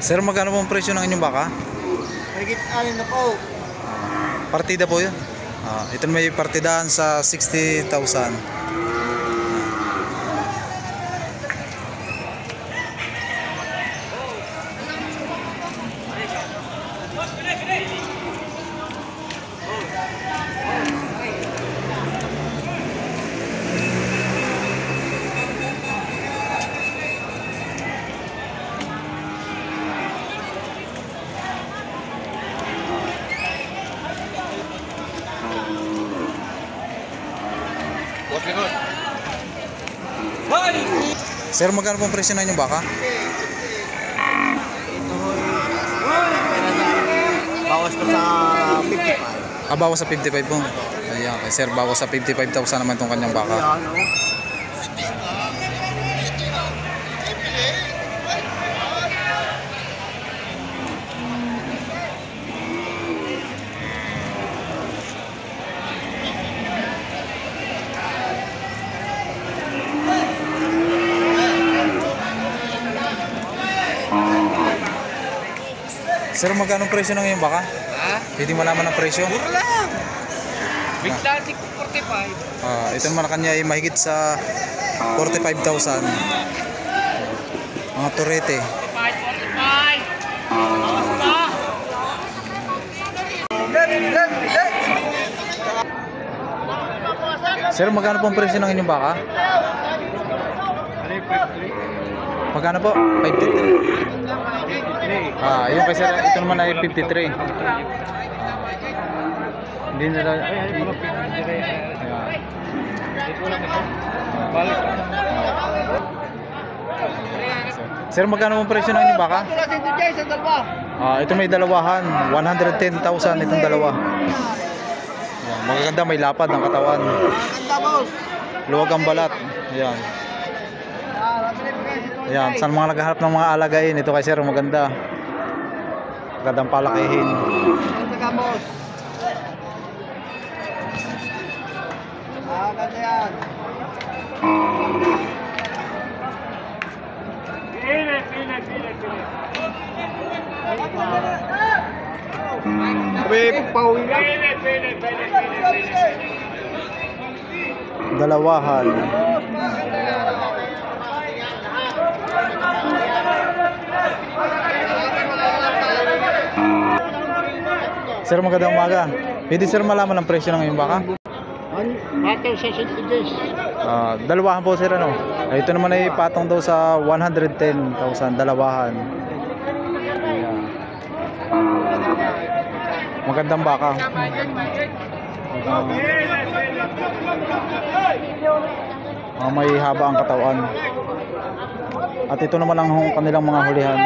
Sir, magkano pong presyo ng inyong baka? Higit 6 na po. Partida po yun. Ito may partidahan sa 60,000. Sir, magkano pong presyo ng inyong baka? Bawas pa sa 55. Bawas sa 55 po. Ayan, sir, bawas sa 55,000 naman itong kanyang baka. Sir, magkano presyo ng iyong baka? Ha? Pwede malaman ang presyo? Mura lang. Biglatik ko 45. Ito naman kanya ay mahigit sa 45,000. Mga turete. 45. Sir, magkano pong presyo ng inyong baka? Magkano po? 53. Yung kay sir, ito naman ay 53. Hindi na lang. Sir, magkano pong presyo ng inyong baka? Ito may dalawahan. 110,000 itong dalawa. Magaganda, may lapad ng katawan. Luwag ang balat. Ayan. Ayan, saan mga naghahanap ng mga alagain? Ito kay sir, maganda. Magandang palakihin. Ganda yan. Dalawahan. Sir, magandang umaga. Pwede sir malaman ang presyo ng iyong baka? Patong sa 60 days. Dalawahan po sir, ano? Ito naman ay patong daw sa 110,000, dalawahan. Ayan. Magandang baka. May haba ang katawan. At ito naman ang kanilang mga hulihan.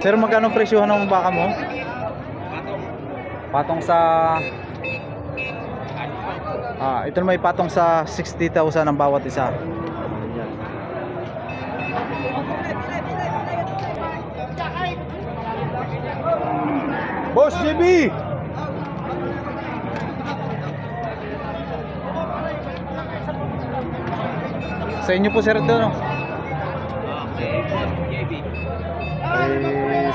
Sir, magkano presyohan ng baka mo? Patong sa ito may patong sa 60,000 ang bawat isa. Boss JB! Sa inyo po sir ito, no?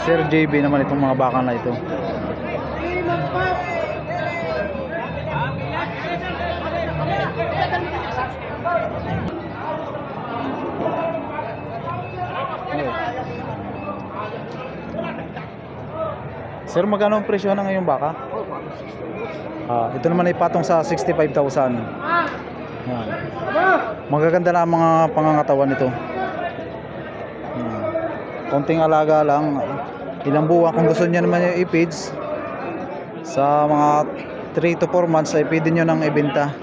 Sir JB naman itong mga baka na ito. Sir, magkano ang presyo ng iyong baka? Ito naman ay patong sa 65,000. Yan. Magaganda na ang mga pangangatawan nito. Konting alaga lang. Ilang buwan kung gusto niyo naman yung i-feeds. Sa mga 3 to 4 months ay pwede nyo nang ibenta.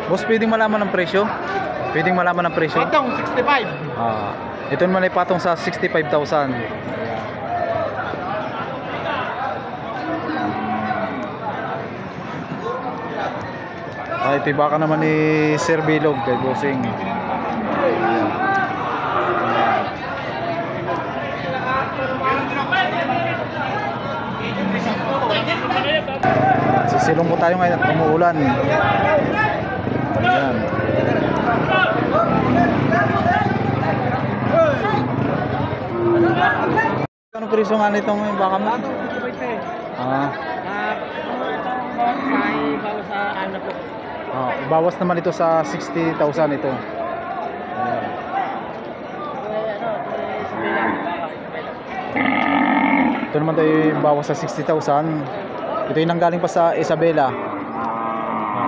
Boss, pwedeng malaman ang presyo? Pwedeng malaman ang presyo? Patong 65. Ito naman ay patong sa 65,000. Ito yung baka naman ni Sir Bilog kay Bossing. Sisilong po tayo ngayon at umuulan. Ayan. Anong presyo nga nitong baka mo? Bawas naman ito sa 60,000 ito. Ayan. Ito naman tayo bawas sa 60,000. Ito yung nanggaling pa sa Isabela.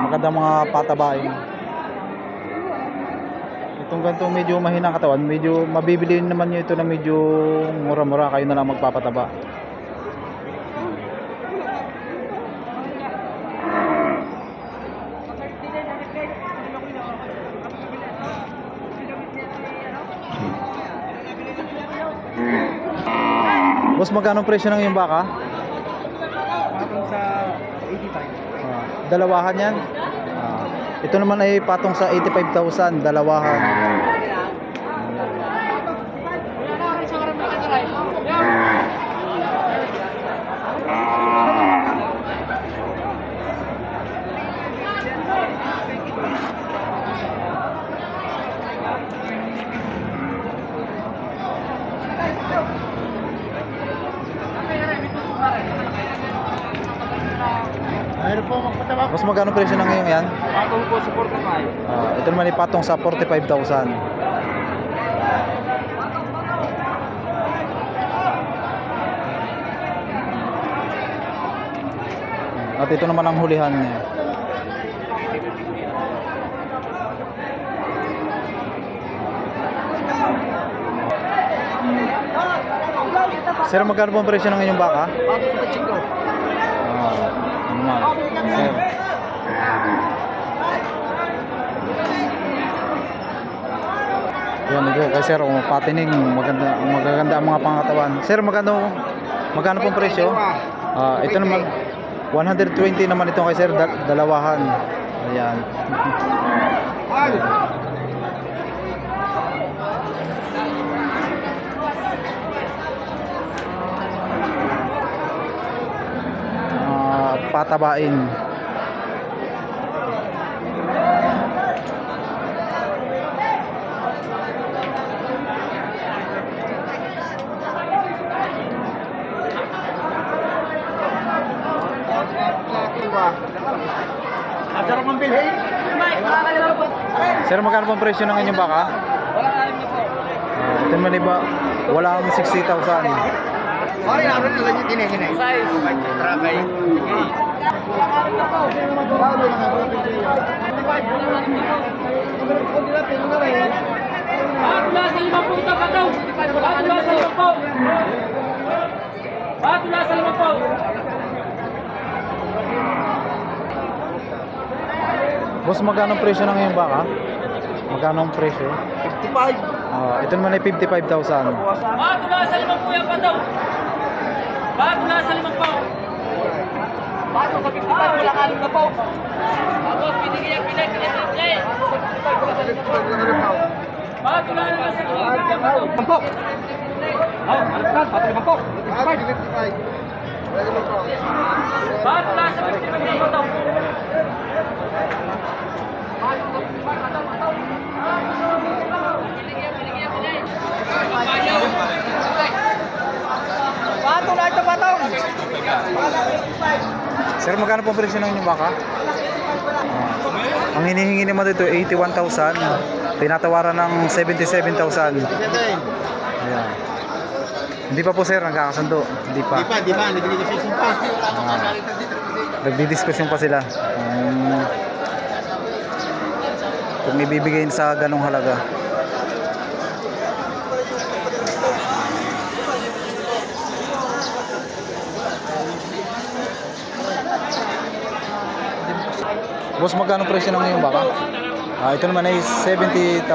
Maganda mga patabain. Itong ganito medyo mahinang katawan, medyo mabibili naman nyo ito na medyo mura-mura, kayo na lang magpapataba. Boss, magkano presyo ng iyong baka? Patong sa 85. Dalawahan yan? Ito naman ay patong sa 85,000, dalawahan. Mayroon po magpataba. Boss, magkano presyo ng iyong yan? Patong po sa 45. Ito naman ay patong sa 45,000. At ito naman ang hulihan niya. Sir, magkano po ang presyo ng inyong baka? Patong sa 5. Ano nga? Sir. Yan, ito kay sir, patining, magaganda ang mga pangatawan. Sir, magkano pong presyo? Ito naman 120 naman ito kay sir, dalawahan. Ayan. Patabain. Sarap ang bilhin. Sir, magkano pong presyo ng inyong baka? Ito naman iba, walang 60,000. Sorry, naroon na lang yung tinigin eh. Size. Trakay. Patula sa 50 pa daw. Patula sa 50. Patula sa 50. Boss, magkano ang presyo ng iyong baka? Magkano ang presyo? 55. Ito naman ay 55,000. Patula sa 50 yan pa daw. Patula sa 50. Patong sa 55, wala ka na po. Ako, pinigyan. Patula na lang sa 50 pa daw. Pampok. Patong 55. Patula sa 50 pa daw. Patong na ito, patong. Sir, magkano pong presyo ng inyong baka? Ang hinihingi naman dito 81,000. Tinatawaran ng 77,000. Ayan. Hindi pa po sir, nagkakasundo. Hindi pa. Di pa. Nagdidiskusyon pa. Nagdidiskusyon pa sila. Kung ibibigay sa ganong halaga. Boss, magkano presyo ng iyong baka? Ito naman ay 70,000.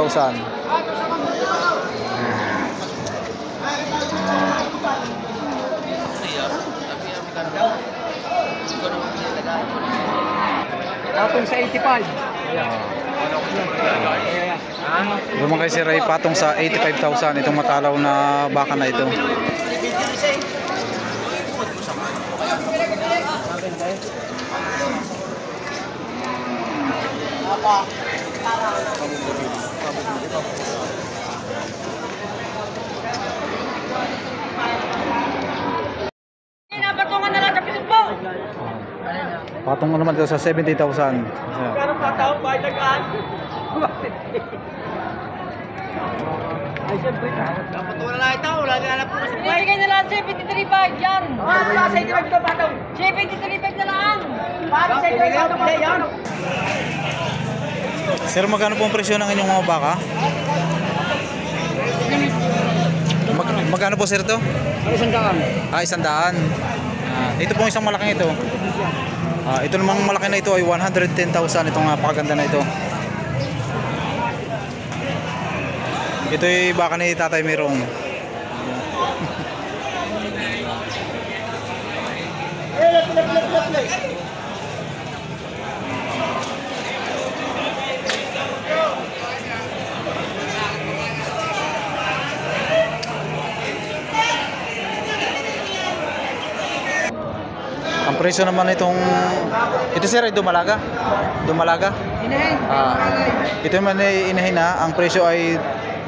Patong sa 85. Ito mga kay sir ay patong sa 85,000 itong matalaw na baka na ito. Pinapatungan na lang sa pinagpo. Patong naman ito sa 70,000. Ganong tataong bahay tagaan. Ay, siyempre. Dapat wala na ito. Wala na alam po kasi buhay. Binibigay na lang 73.5 yan. Wala sa inyo ito, Patong. 73.5 na lang. Bakit sa inyo ito, Patong? Yan. Sir, magkano po ang presyo ng inyong mga baka? Magkano po sir ito? Isang daan. 100. Ito pong isang malaking ito. Ito namang malaki na ito ay 110,000 itong napakaganda na ito. Ito ay baka ni Tatay Mirong. Ang presyo naman itong ito sir ay dumalaga. Dumalaga. Inahin. Ito naman ay inahin na. Ang presyo ay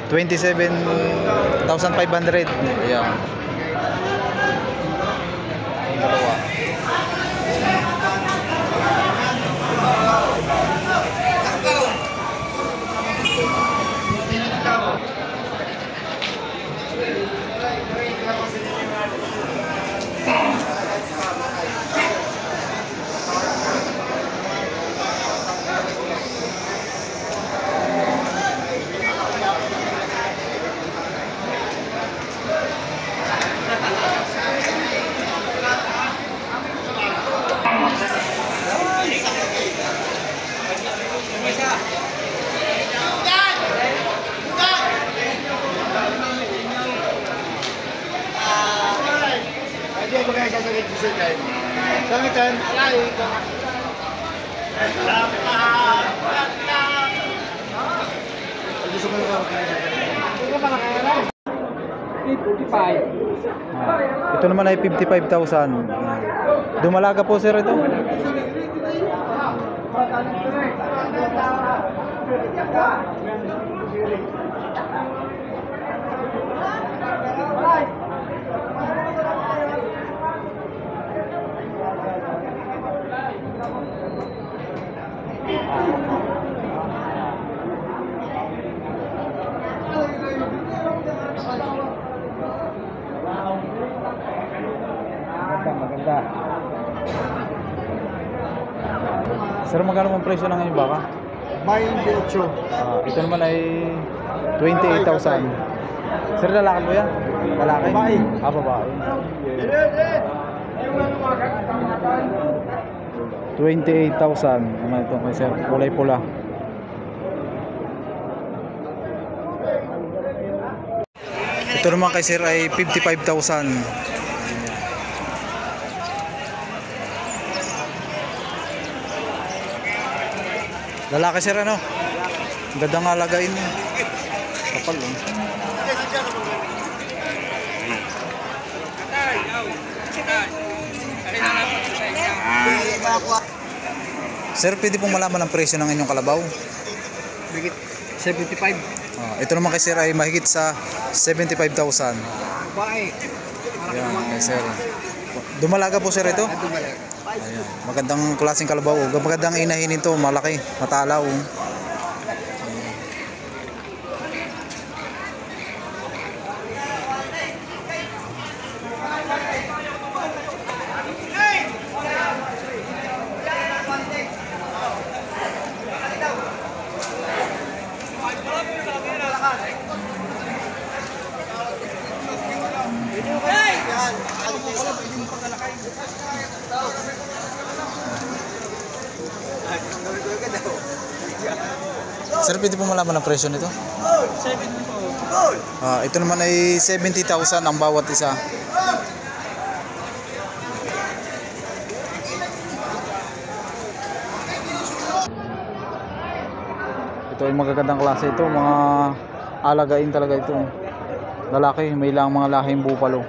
27,500. Ayan. Dalawa. Ito naman ay 55,000. Dumalaga po sir ito. Maganda. Sir, magkano ang presyo ng inyong baka? May 8. Ito naman ay 28,000. Sir, lalaki po yan? Lalaki? Babae. Babae. 28,000 naman ito kay sir. Kulay pula. Ito naman kay sir ay 55,000. Lalaki sir ano? Ganda nga lagain niya. Kapal oh. Sir, pwede pong malaman ang presyo ng inyong kalabaw? Bigit 75. Ito naman kay sir ay mahigit sa 75,000. Babae. Ayan, kay sir. Dumalaga po sir ito? Ayan, magandang klaseng kalabaw. Magandang inahin ito, malaki, matalaw. Sir, pwede po malaman ang presyo nito? 70 po. Ito naman ay 70,000 ang bawat isa. Ito ay magagandang klase ito, mga alagain talaga ito. Lalaki, may lang mga lahing bupalo.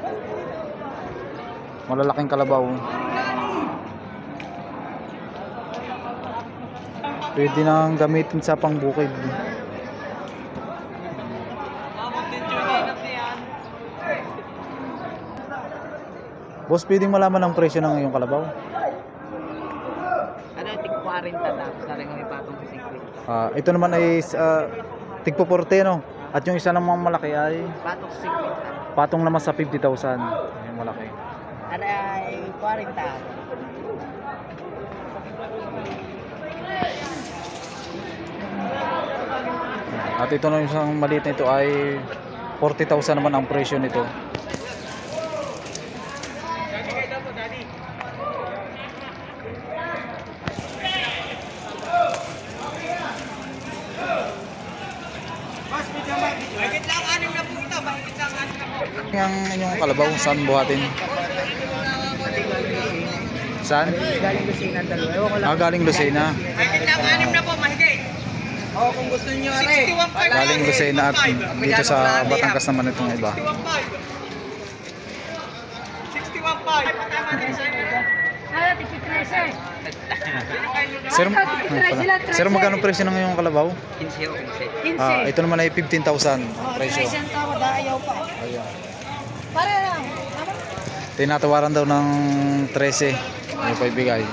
Malalaking kalabaw. Pwede nang gamitin sa pangbukid. Boss, pwedeng malaman ang presyo ng iyong kalabaw? Ano, tig 40 tapos sa rin may patong sa 50. Ito naman ay tigpo 40, no? At yung isa namang malaki ay Patong sa 50. patong naman sa 50,000. Yung malaki. Ano ay 40. At ito na yung isang maliit na ito ay 40,000 naman ang presyo nito. Mahigit lang 6 na po ito. Mahigit lang 6 na po. Yung inyong kalabaw, saan buhatin? Saan? Galing Lucena dalawa. Ewan ko lang. Galing Lucena. Mahigit lang 6 na po. Mahigit. Oo, kung gusto niyo are. 61.5. Galing Lucena at dito sa Batangas naman itong iba. 61.5. 61.5. Patama din sa inyo. Sir, magkano presyo ng iyong kalabaw? 15 o 15. Ito naman ay 15,000 presyo. Ayaw pa. Ayan. Para lang. Tinatawaran daw ng 13. May paibigay.